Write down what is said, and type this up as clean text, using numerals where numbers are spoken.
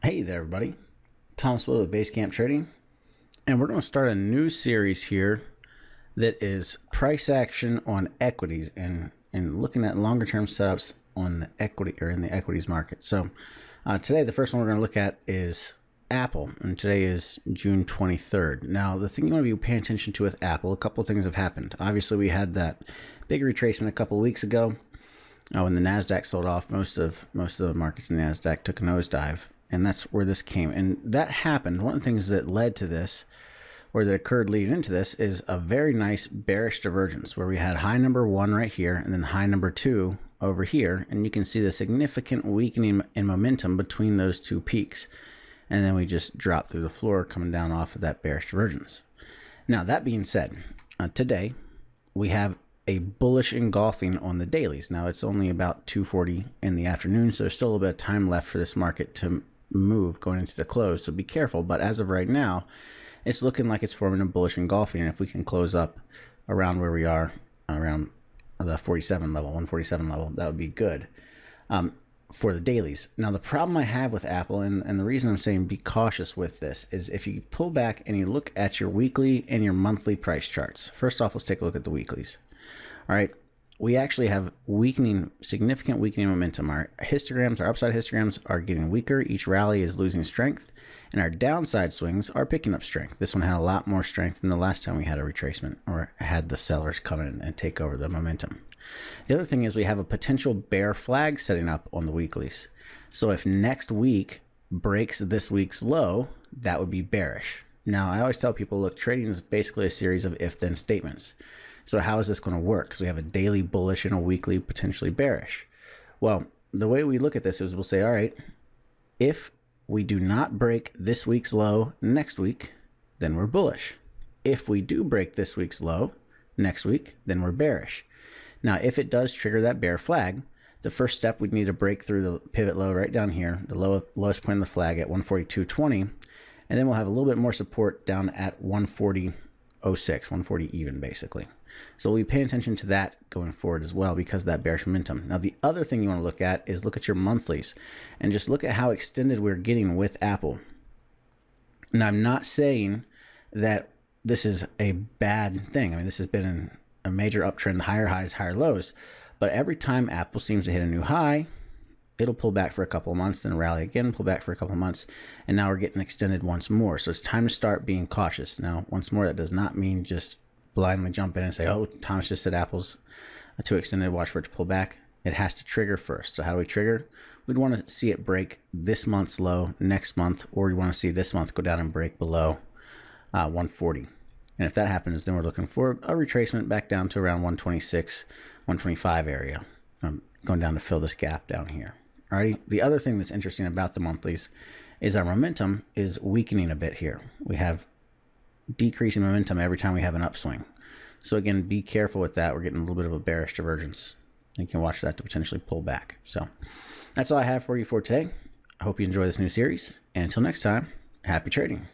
Hey there, everybody. Thomas Will with Basecamp Trading, and we're going to start a new series here that is price action on equities and looking at longer term setups on the equity or in the equities market. So today, the first one we're going to look at is Apple, and today is June 23rd. Now, the thing you want to be paying attention to with Apple, a couple of things have happened. Obviously, we had that big retracement a couple of weeks ago when the Nasdaq sold off. Most of the markets in the Nasdaq took a nosedive. And that's where this came. And that happened. One of the things that led to this, or that occurred leading into this, is a very nice bearish divergence where we had high number 1 right here and then high number 2 over here. And you can see the significant weakening in momentum between those two peaks. And then we just dropped through the floor coming down off of that bearish divergence. Now, that being said, today we have a bullish engulfing on the dailies. Now, it's only about 2:40 in the afternoon, so there's still a little bit of time left for this market to move going into the close, so be careful. But as of right now, it's looking like it's forming a bullish engulfing, and if we can close up around where we are, around the 147 level, that would be good for the dailies. Now, the problem I have with Apple, and the reason I'm saying be cautious with this, is if you pull back and you look at your weekly and your monthly price charts. First off, let's take a look at the weeklies. All right, we actually have significant weakening momentum. Our histograms, our upside histograms are getting weaker. Each rally is losing strength, and our downside swings are picking up strength. This one had a lot more strength than the last time we had a retracement or had the sellers come in and take over the momentum. The other thing is we have a potential bear flag setting up on the weeklies. So if next week breaks this week's low, that would be bearish. Now, I always tell people, look, trading is basically a series of if-then statements. So how is this going to work? Because we have a daily bullish and a weekly potentially bearish. Well, the way we look at this is we'll say, all right, if we do not break this week's low next week, then we're bullish. If we do break this week's low next week, then we're bearish. Now, if it does trigger that bear flag, the first step, we'd need to break through the pivot low right down here, the lowest point of the flag at 142.20, and then we'll have a little bit more support down at 140.06, 140 even basically. So we'll be paying attention to that going forward as well because of that bearish momentum. Now, the other thing you want to look at is look at your monthlies and just look at how extended we're getting with Apple. Now, I'm not saying that this is a bad thing. I mean, this has been a major uptrend, higher highs, higher lows. But every time Apple seems to hit a new high, it'll pull back for a couple of months, then rally again, pull back for a couple of months, and now we're getting extended once more. So it's time to start being cautious. Now, once more, that does not mean just blindly jump in and say, oh, Thomas just said Apple's too extended, watch for it to pull back. It has to trigger first. So how do we trigger? We'd want to see it break this month's low next month, or we want to see this month go down and break below 140. And if that happens, then we're looking for a retracement back down to around 126, 125 area, going down to fill this gap down here. Alrighty. The other thing that's interesting about the monthlies is our momentum is weakening a bit here. We have decreasing momentum every time we have an upswing. So again, be careful with that. We're getting a little bit of a bearish divergence. You can watch that to potentially pull back. So that's all I have for you for today. I hope you enjoy this new series. And until next time, happy trading.